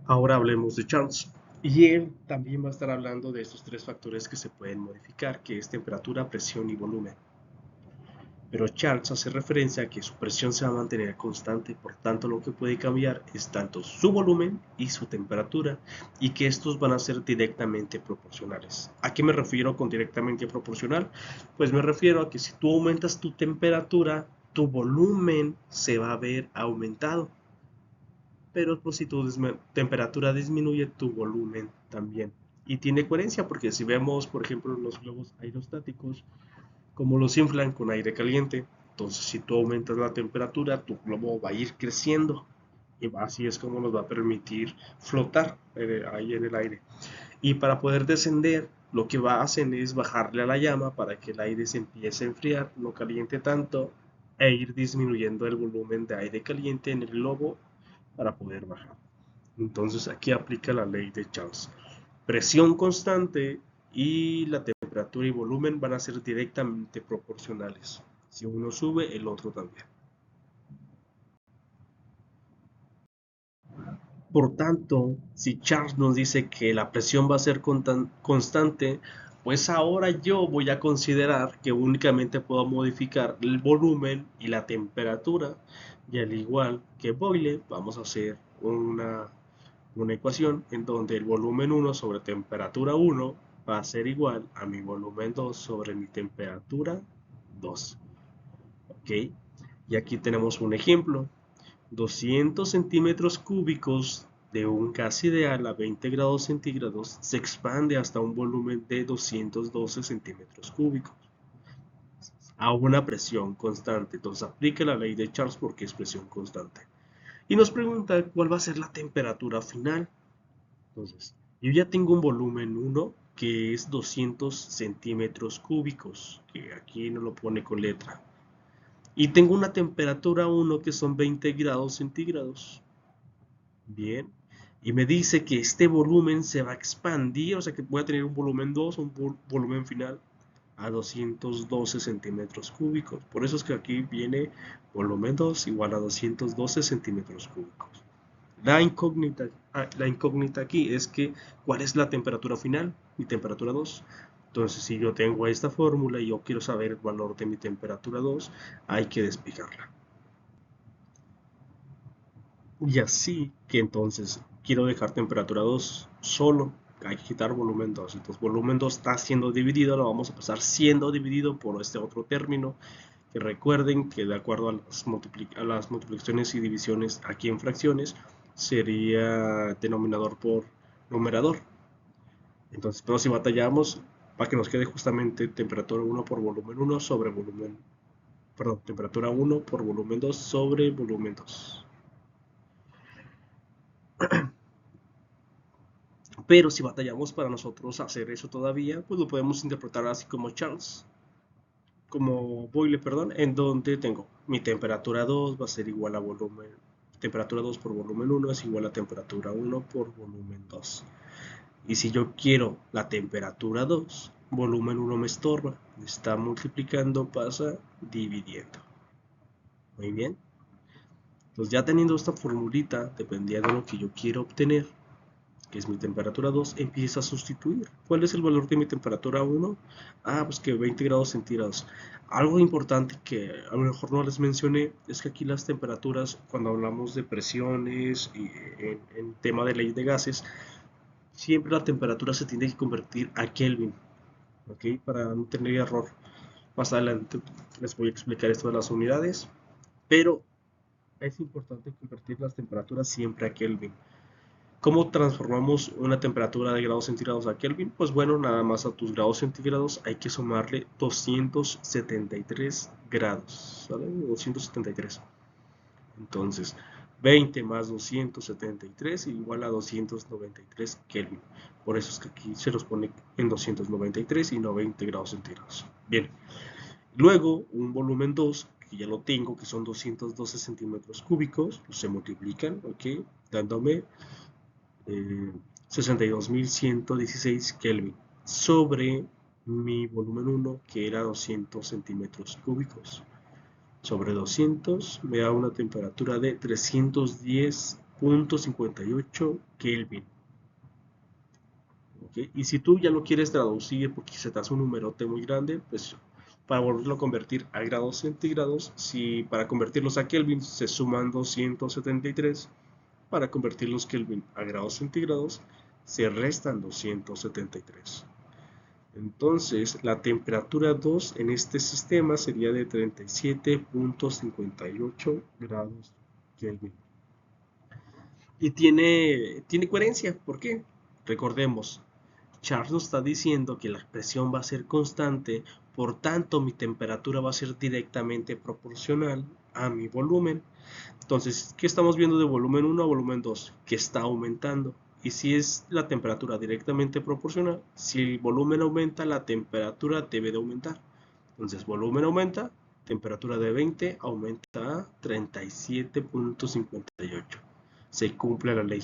Ahora hablemos de Charles. Y él también va a estar hablando de estos tres factores que se pueden modificar, que es temperatura, presión y volumen. Pero Charles hace referencia a que su presión se va a mantener constante, por tanto lo que puede cambiar es tanto su volumen y su temperatura, y que estos van a ser directamente proporcionales. ¿A qué me refiero con directamente proporcional? Pues me refiero a que si tú aumentas tu temperatura, tu volumen se va a ver aumentado, pero pues si tu temperatura disminuye, tu volumen también. Y tiene coherencia porque si vemos, por ejemplo, los globos aerostáticos, como los inflan con aire caliente, entonces si tú aumentas la temperatura, tu globo va a ir creciendo y así es como nos va a permitir flotar ahí en el aire. Y para poder descender, lo que hacen es bajarle a la llama para que el aire se empiece a enfriar, no caliente tanto, e ir disminuyendo el volumen de aire caliente en el globo para poder bajar. Entonces aquí aplica la ley de Charles. Presión constante y la temperatura y volumen van a ser directamente proporcionales. Si uno sube, el otro también. Por tanto, si Charles nos dice que la presión va a ser constante, pues ahora yo voy a considerar que únicamente puedo modificar el volumen y la temperatura. Y al igual que Boyle, vamos a hacer una ecuación en donde el volumen 1 sobre temperatura 1 va a ser igual a mi volumen 2 sobre mi temperatura 2. ¿Ok? Y aquí tenemos un ejemplo. 200 centímetros cúbicos de un gas ideal a 20 grados centígrados se expande hasta un volumen de 212 centímetros cúbicos a una presión constante. Entonces aplica la ley de Charles porque es presión constante. Y nos pregunta cuál va a ser la temperatura final. Entonces, yo ya tengo un volumen 1 que es 200 centímetros cúbicos, que aquí no lo pone con letra. Y tengo una temperatura 1 que son 20 grados centígrados. Bien. Y me dice que este volumen se va a expandir, o sea que voy a tener un volumen 2, un volumen final a 212 centímetros cúbicos. Por eso es que aquí viene volumen 2 igual a 212 centímetros cúbicos. La incógnita aquí es que, ¿cuál es la temperatura final? Mi temperatura 2. Entonces, si yo tengo esta fórmula y yo quiero saber el valor de mi temperatura 2, hay que despejarla. Y así que entonces quiero dejar temperatura 2 solo, hay que quitar volumen 2. Entonces, volumen 2 está siendo dividido, lo vamos a pasar siendo dividido por este otro término. Que recuerden que de acuerdo a las multiplicaciones y divisiones aquí en fracciones, sería denominador por numerador. Entonces, pero si batallamos, para que nos quede justamente temperatura 1 por volumen 1 sobre volumen, perdón, temperatura 1 por volumen 2 sobre volumen 2. Pero si batallamos para nosotros hacer eso todavía, pues lo podemos interpretar así como Charles, como Boyle, perdón, en donde tengo mi temperatura 2 va a ser igual a volumen, temperatura 2 por volumen 1 es igual a temperatura 1 por volumen 2. Y si yo quiero la temperatura 2, volumen 1 me estorba, está multiplicando, pasa dividiendo. Muy bien. Entonces ya teniendo esta formulita, dependiendo de lo que yo quiero obtener, que es mi temperatura 2, empieza a sustituir. ¿Cuál es el valor de mi temperatura 1? Pues que 20 grados centígrados. Algo importante que a lo mejor no les mencioné es que aquí las temperaturas, cuando hablamos de presiones y en tema de ley de gases, siempre la temperatura se tiene que convertir a Kelvin, ¿ok? Para no tener error. Más adelante les voy a explicar esto de las unidades, pero es importante convertir las temperaturas siempre a Kelvin. ¿Cómo transformamos una temperatura de grados centígrados a Kelvin? Pues bueno, nada más a tus grados centígrados hay que sumarle 273 grados, ¿sale? 273. Entonces, 20 más 273 igual a 293 Kelvin. Por eso es que aquí se los pone en 293 y no 20 grados centígrados. Bien, luego un volumen 2, que ya lo tengo, que son 212 centímetros cúbicos, se multiplican, ¿ok? Dándome 62.116 Kelvin sobre mi volumen 1 que era 200 centímetros cúbicos sobre 200 me da una temperatura de 310 37.58 Kelvin. ¿Okay? Y si tú ya lo quieres traducir porque se te hace un numerote muy grande, pues para volverlo a convertir a grados centígrados, si para convertirlos a Kelvin se suman 273, para convertir los Kelvin a grados centígrados se restan 273. Entonces, la temperatura 2 en este sistema sería de 37.58 grados Kelvin. Y tiene coherencia. ¿Por qué? Recordemos, Charles nos está diciendo que la presión va a ser constante, por tanto mi temperatura va a ser directamente proporcional a mi volumen. Entonces, ¿qué estamos viendo de volumen 1 a volumen 2? Que está aumentando. Y si es la temperatura directamente proporcional, si el volumen aumenta, la temperatura debe de aumentar. Entonces, volumen aumenta, temperatura de 20 aumenta a 37.58. Se cumple la ley.